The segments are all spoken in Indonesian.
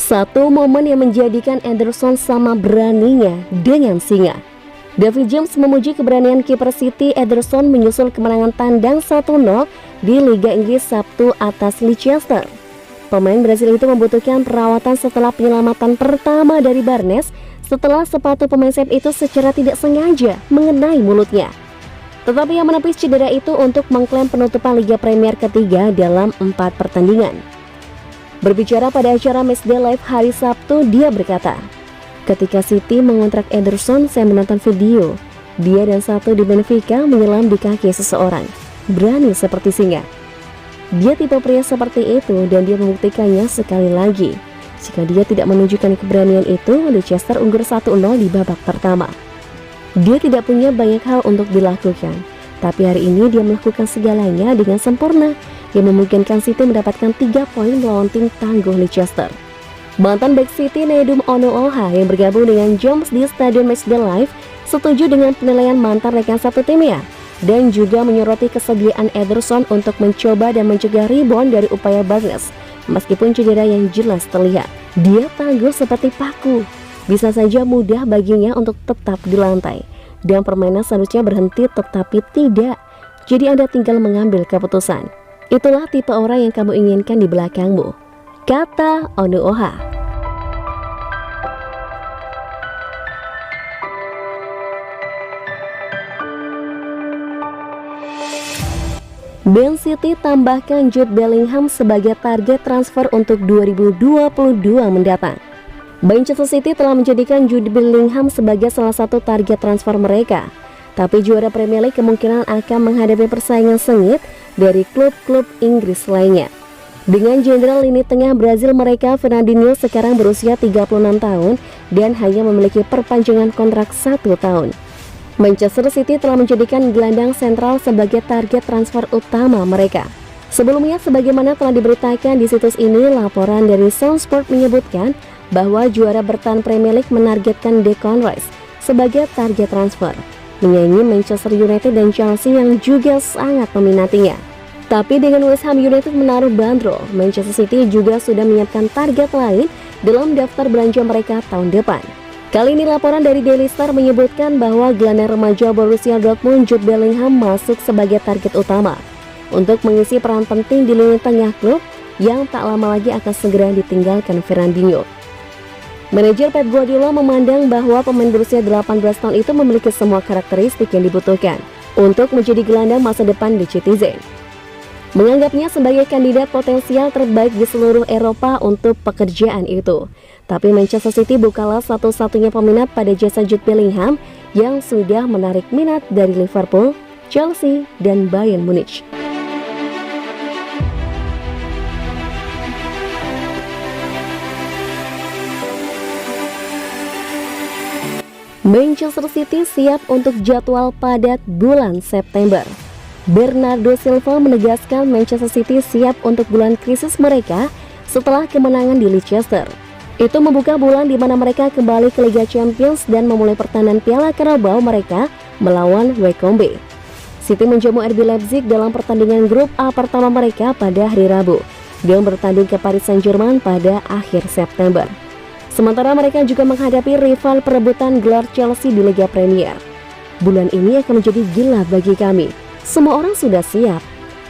Satu momen yang menjadikan Ederson sama beraninya dengan singa. David James memuji keberanian kiper City Ederson menyusul kemenangan tandang 1-0 di Liga Inggris Sabtu atas Leicester. Pemain Brasil itu membutuhkan perawatan setelah penyelamatan pertama dari Barnes setelah sepatu pemain sayap itu secara tidak sengaja mengenai mulutnya. Tetapi yang menepis cedera itu untuk mengklaim penutupan Liga Premier ketiga dalam 4 pertandingan. Berbicara pada acara Matchday Live hari Sabtu, dia berkata, "Ketika City mengontrak Ederson, saya menonton video. Dia dan satu di Benfica menyelam di kaki seseorang. Berani seperti singa. Dia tipe pria seperti itu dan dia membuktikannya sekali lagi. Jika dia tidak menunjukkan keberanian itu, Leicester unggul 1-0 di babak pertama. Dia tidak punya banyak hal untuk dilakukan, tapi hari ini dia melakukan segalanya dengan sempurna yang memungkinkan City mendapatkan 3 poin melawan tim tangguh Leicester." Mantan bek City Nedum Onuoha yang bergabung dengan James di Stadion Matchday Live setuju dengan penilaian mantan rekan satu timnya dan juga menyoroti kesediaan Ederson untuk mencoba dan mencegah rebound dari upaya Barnes. Meskipun cedera yang jelas terlihat, dia tangguh seperti paku. Bisa saja mudah baginya untuk tetap di lantai dan permainan seharusnya berhenti, tetapi tidak. Jadi Anda tinggal mengambil keputusan. Itulah tipe orang yang kamu inginkan di belakangmu, kata Onuoha. Man City tambahkan Jude Bellingham sebagai target transfer untuk 2022 mendatang. Manchester City telah menjadikan Jude Bellingham sebagai salah satu target transfer mereka. Tapi juara Premier League kemungkinan akan menghadapi persaingan sengit dari klub-klub Inggris lainnya. Dengan jenderal lini tengah Brazil mereka, Fernandinho sekarang berusia 36 tahun dan hanya memiliki perpanjangan kontrak 1 tahun. Manchester City telah menjadikan gelandang sentral sebagai target transfer utama mereka. Sebelumnya, sebagaimana telah diberitakan di situs ini, laporan dari Sun Sport menyebutkan bahwa juara bertahan Premier League menargetkan Declan Rice sebagai target transfer, menyaingi Manchester United dan Chelsea yang juga sangat meminatinya. Tapi dengan West Ham United menaruh bandrol, Manchester City juga sudah menyiapkan target lain dalam daftar belanja mereka tahun depan. Kali ini laporan dari Daily Star menyebutkan bahwa gelandang remaja Borussia Dortmund Jude Bellingham masuk sebagai target utama untuk mengisi peran penting di lini tengah klub yang tak lama lagi akan segera ditinggalkan Fernandinho. Manajer Pep Guardiola memandang bahwa pemain berusia 18 tahun itu memiliki semua karakteristik yang dibutuhkan untuk menjadi gelandang masa depan di Citizen. Menganggapnya sebagai kandidat potensial terbaik di seluruh Eropa untuk pekerjaan itu. Tapi Manchester City bukanlah satu-satunya peminat pada jasa Jude Bellingham yang sudah menarik minat dari Liverpool, Chelsea, dan Bayern Munich. Manchester City siap untuk jadwal padat bulan September. Bernardo Silva menegaskan Manchester City siap untuk bulan krisis mereka setelah kemenangan di Leicester. Itu membuka bulan di mana mereka kembali ke Liga Champions dan memulai pertandingan Piala Carabao mereka melawan Wycombe. City menjamu RB Leipzig dalam pertandingan grup A pertama mereka pada hari Rabu dan bertanding ke Paris Saint-Germain pada akhir September. Sementara mereka juga menghadapi rival perebutan gelar Chelsea di Liga Premier. Bulan ini akan menjadi gila bagi kami. Semua orang sudah siap.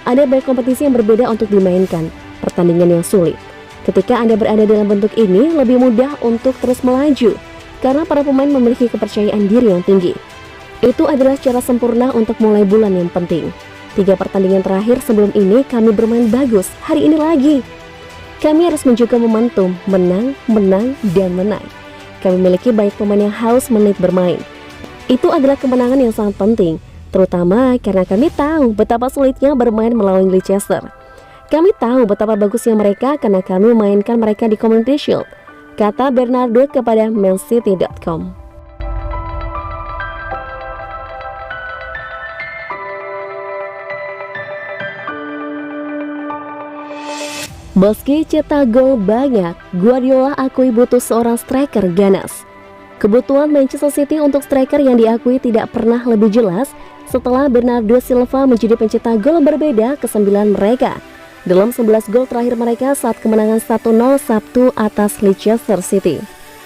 Ada banyak kompetisi yang berbeda untuk dimainkan, pertandingan yang sulit. Ketika Anda berada dalam bentuk ini, lebih mudah untuk terus melaju karena para pemain memiliki kepercayaan diri yang tinggi. Itu adalah cara sempurna untuk mulai bulan yang penting. 3 pertandingan terakhir sebelum ini kami bermain bagus, hari ini lagi. Kami harus menjaga momentum, menang, dan menang. Kami memiliki banyak pemain yang haus menit bermain. Itu adalah kemenangan yang sangat penting, terutama karena kami tahu betapa sulitnya bermain melawan Leicester. Kami tahu betapa bagusnya mereka karena kami memainkan mereka di Community Shield, kata Bernardo kepada mancity.com. Meski cetak gol banyak, Guardiola akui butuh seorang striker ganas. Kebutuhan Manchester City untuk striker yang diakui tidak pernah lebih jelas setelah Bernardo Silva menjadi pencetak gol berbeda ke-9 mereka. dalam 11 gol terakhir mereka saat kemenangan 1-0 Sabtu atas Leicester City.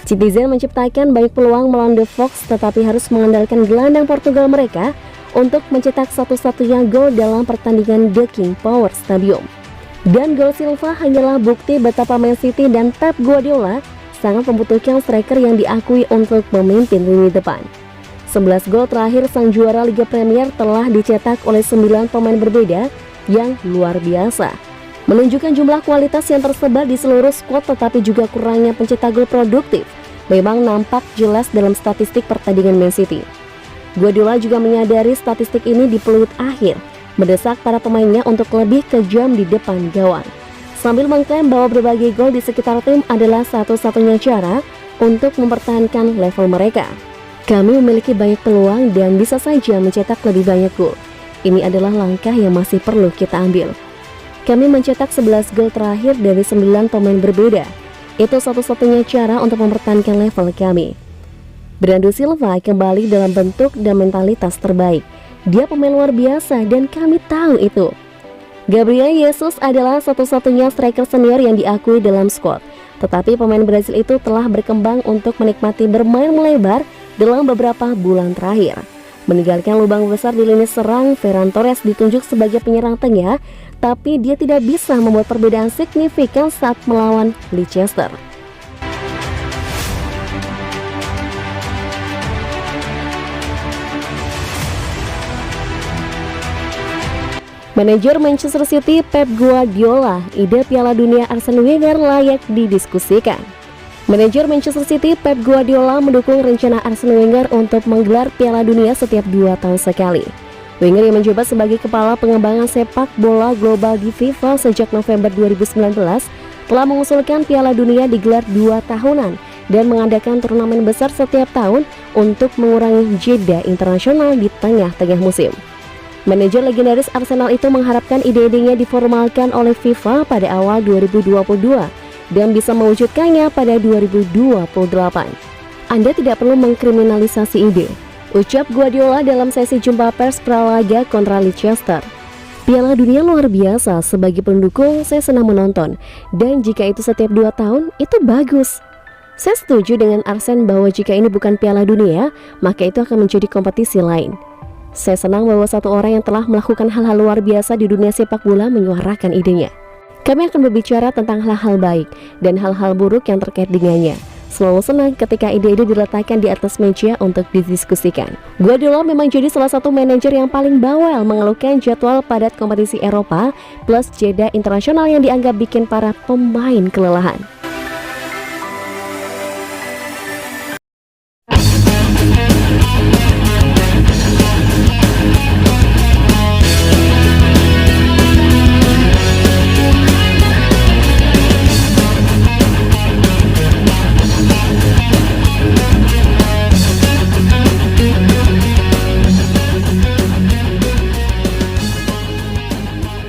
Citizen menciptakan banyak peluang melawan The Fox tetapi harus mengandalkan gelandang Portugal mereka untuk mencetak satu-satunya gol dalam pertandingan The King Power Stadium. Dan gol Silva hanyalah bukti betapa Man City dan Pep Guardiola sangat membutuhkan striker yang diakui untuk memimpin lini depan. 11 gol terakhir sang juara Liga Premier telah dicetak oleh 9 pemain berbeda yang luar biasa, menunjukkan jumlah kualitas yang tersebar di seluruh skuad tetapi juga kurangnya pencetak gol produktif memang nampak jelas dalam statistik pertandingan Man City. Guardiola juga menyadari statistik ini di peluit akhir, mendesak para pemainnya untuk lebih kejam di depan gawang, sambil mengklaim bahwa berbagai gol di sekitar tim adalah satu-satunya cara untuk mempertahankan level mereka. Kami memiliki banyak peluang dan bisa saja mencetak lebih banyak gol. Ini adalah langkah yang masih perlu kita ambil. Kami mencetak 11 gol terakhir dari 9 pemain berbeda. Itu satu-satunya cara untuk mempertahankan level kami. Bernardo Silva kembali dalam bentuk dan mentalitas terbaik. Dia pemain luar biasa dan kami tahu itu. Gabriel Jesus adalah satu-satunya striker senior yang diakui dalam skuad. Tetapi pemain Brazil itu telah berkembang untuk menikmati bermain melebar dalam beberapa bulan terakhir. Meninggalkan lubang besar di lini serang, Ferran Torres ditunjuk sebagai penyerang tengah, tapi dia tidak bisa membuat perbedaan signifikan saat melawan Leicester. Manajer Manchester City Pep Guardiola, ide Piala Dunia Arsene Wenger layak didiskusikan. Manajer Manchester City Pep Guardiola mendukung rencana Arsene Wenger untuk menggelar Piala Dunia setiap 2 tahun sekali. Wenger yang menjabat sebagai kepala pengembangan sepak bola global di FIFA sejak November 2019 telah mengusulkan Piala Dunia digelar 2 tahunan dan mengadakan turnamen besar setiap tahun untuk mengurangi jeda internasional di tengah-tengah musim. Manajer legendaris Arsenal itu mengharapkan ide-idenya diformalkan oleh FIFA pada awal 2022 dan bisa mewujudkannya pada 2028. Anda tidak perlu mengkriminalisasi ide, ucap Guardiola dalam sesi jumpa pers pralaga kontra Leicester. Piala Dunia luar biasa, sebagai pendukung saya senang menonton, dan jika itu setiap 2 tahun, itu bagus. Saya setuju dengan Arsene bahwa jika ini bukan Piala Dunia, maka itu akan menjadi kompetisi lain. Saya senang bahwa satu orang yang telah melakukan hal-hal luar biasa di dunia sepak bola menyuarakan idenya. Kami akan berbicara tentang hal-hal baik dan hal-hal buruk yang terkait dengannya. Selalu senang ketika ide-ide diletakkan di atas meja untuk didiskusikan. Guardiola memang jadi salah satu manajer yang paling bawel mengeluhkan jadwal padat kompetisi Eropa plus jeda internasional yang dianggap bikin para pemain kelelahan.